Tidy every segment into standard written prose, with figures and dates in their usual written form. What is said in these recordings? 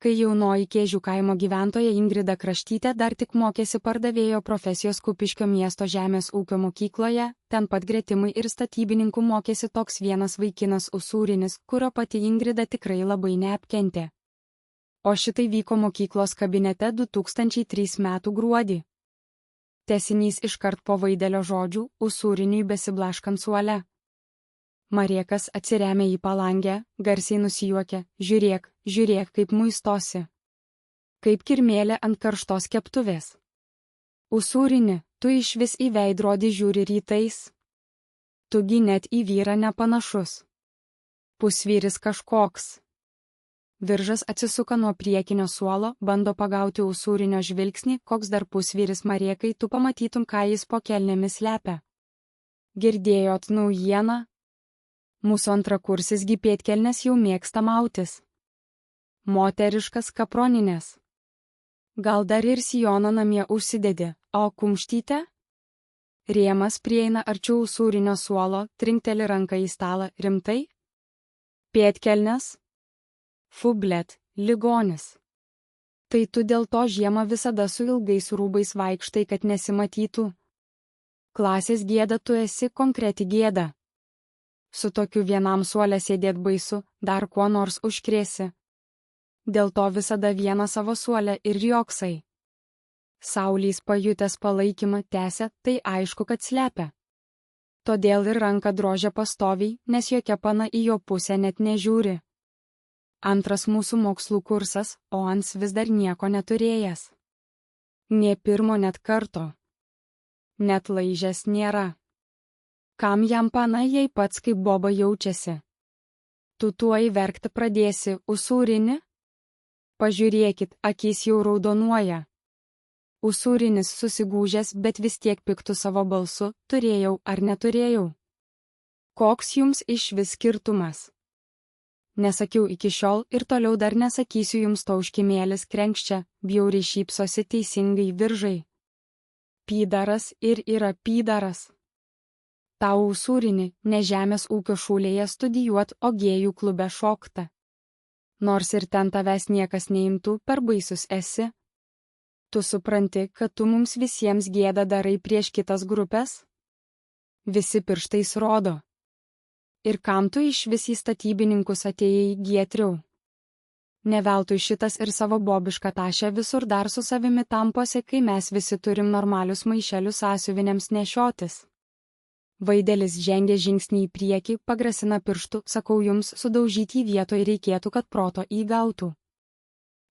Kai jaunoji Kėžių kaimo gyventoja Ingrida Kraštytė dar tik mokėsi pardavėjo profesijos Kupiškio miesto žemės ūkio mokykloje, ten pat gretimai ir statybininkų mokėsi toks vienas vaikinas Usūrinis, kurio pati Ingrida tikrai labai neapkentė. O šitai vyko mokyklos kabinete 2003 metų gruodį. Tęsinys iškart po Vaidelio žodžių, Usūriniui besiblaškant suole. Mariekas atsiremė į palangę, garsiai nusijuokė, žiūrėk, kaip muistosi. Kaip kirmėlė ant karštos keptuvės. Usūrini, tu išvis į veidrodį žiūri rytais. Tugi net į vyrą nepanašus. Pusvyris kažkoks. Viržas atsisuka nuo priekinio suolo, bando pagauti Usūrinio žvilgsnį, koks dar pusvyris Mariekai, tu pamatytum, ką jis po kelnėmis slepia. Girdėjot naujieną? Mūsų antrakursis pėdkelnes jau mėgsta mautis. Moteriškas kaproninės. Gal dar ir sijoną namie užsidedi, o kumštytę? Rėmas prieina arčiau Usūrinio suolo, trinkteli ranką į stalą, rimtai? Pėdkelnes? Fublet, ligonis. Tai tu dėl to žiemą visada su ilgais rūbais vaikštai, kad nesimatytų. Klasės gėda tu esi konkreti gėda. Su tokiu vienam suole sėdėt baisu, dar kuo nors užkrėsi. Dėl to visada vieną savo suolę ir rioksai. Saulys pajutęs palaikymą tęsia, tai aišku, kad slepia. Todėl ir ranką drožia pastoviai, nes jokia pana į jo pusę net nežiūri. Antras mūsų mokslų kursas, o ans vis dar nieko neturėjęs. Nė pirmo net karto. Net laižės nėra. Kam jam pana, jei pats kaip boba jaučiasi? Tu tuoj verkti pradėsi, Usūrini? Pažiūrėkit, akys jau raudonuoja. Usūrinis susigūžęs, bet vis tiek piktų savo balsu, turėjau ar neturėjau. Koks jums išvis skirtumas? Nesakiau iki šiol ir toliau dar nesakysiu jums, to užkimėlis krenkščia, bjauriai šypsosi teisingai Viržai. Pydaras ir yra pydaras. Tau Usūrini, ne žemės ūkio šūlėje studijuot, o gėjų klube šokta. Nors ir ten tavęs niekas neimtų, per baisus esi. Tu supranti, kad tu mums visiems gėdą darai prieš kitas grupės? Visi pirštais rodo. Ir kam tu išvis į statybininkus atėjai, Gietriau? Neveltui šitas ir savo bobišką tašę visur dar su savimi tamposi, kai mes visi turim normalius maišelius sąsiuviniams nešiotis. Vaidelis žengė žingsnį į priekį, pagrasina pirštu, sakau jums, sudaužyti vietoje reikėtų, kad proto įgautų.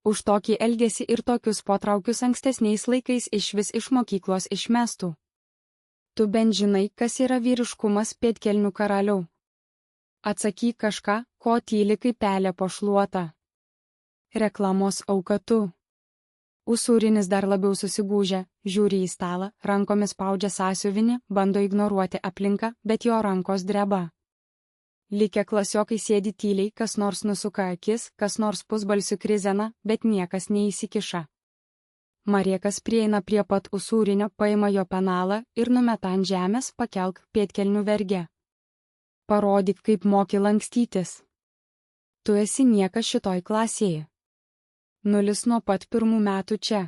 Už tokį elgesį ir tokius potraukius ankstesniais laikais išvis iš mokyklos išmestų. Tu bent žinai, kas yra vyriškumas, pėdkelnių karaliau. Atsakyk kažką, ko tyli kaip pelė po šluota. Reklamos auka tu. Usūrinis dar labiau susigūžia, žiūri į stalą, rankomis spaudžia sąsiuvinį, bando ignoruoti aplinką, bet jo rankos dreba. Likę klasiokai sėdi tyliai, kas nors nusuka akis, kas nors pusbalsiu krizena, bet niekas neįsikiša. Mariekas prieina prie pat Usūrinio, paima jo penalą ir numeta ant žemės, pakelk pėdkelnių vergę. Parodyk, kaip moki lankstytis. Tu esi niekas šitoj klasėje. 0 nuo pat pirmų metų čia.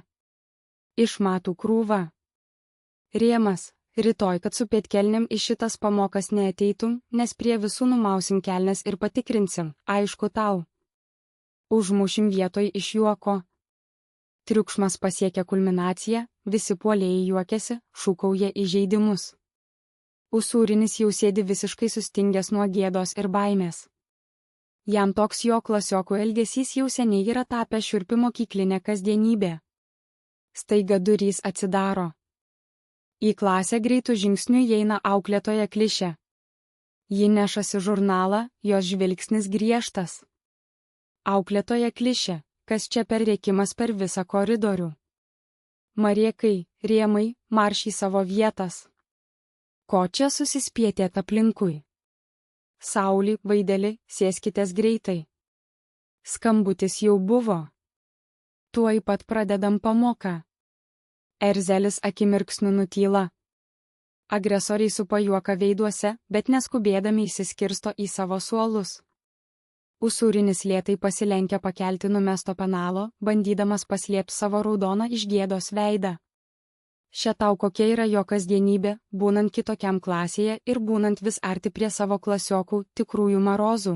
Išmatų krūva. Rėmas, rytoj, kad su pėdkelnėm į šitas pamokas neateitum, nes prie visų numausim kelnes ir patikrinsim, aišku tau. Užmušim vietoj iš juoko. Triukšmas pasiekia kulminaciją, visi puolėjai juokiasi, šūkauja įžeidimus. Usūrinis jau sėdi visiškai sustingęs nuo gėdos ir baimės. Jam toks jo klasiokų elgesys jau seniai yra tapęs šiurpi mokyklinė kasdienybė. Staiga durys atsidaro. Į klasę greitų žingsnių įeina auklėtoja Klišė. Ji nešasi žurnalą, jos žvilgsnis griežtas. Auklėtoja Klišė, kas čia per rėkimas per visą koridorių? Mariekai, Rėmai, marš į savo vietas. Ko čia susispietėt aplinkui? Saulį, Vaideli, sėskitės greitai. Skambutis jau buvo. Tuoj pat pradedam pamoką. Erzelis akimirksniu nutyla. Agresoriai supa juoką veiduose, bet neskubėdami įsiskirsto į savo suolus. Usūrinis lėtai pasilenkia pakelti numesto penalo, bandydamas paslėpti savo raudoną iš gėdos veidą. Še tau kokia yra jo kasdienybė, būnant kitokiam klasėje ir būnant vis arti prie savo klasiokų, tikrųjų marozų.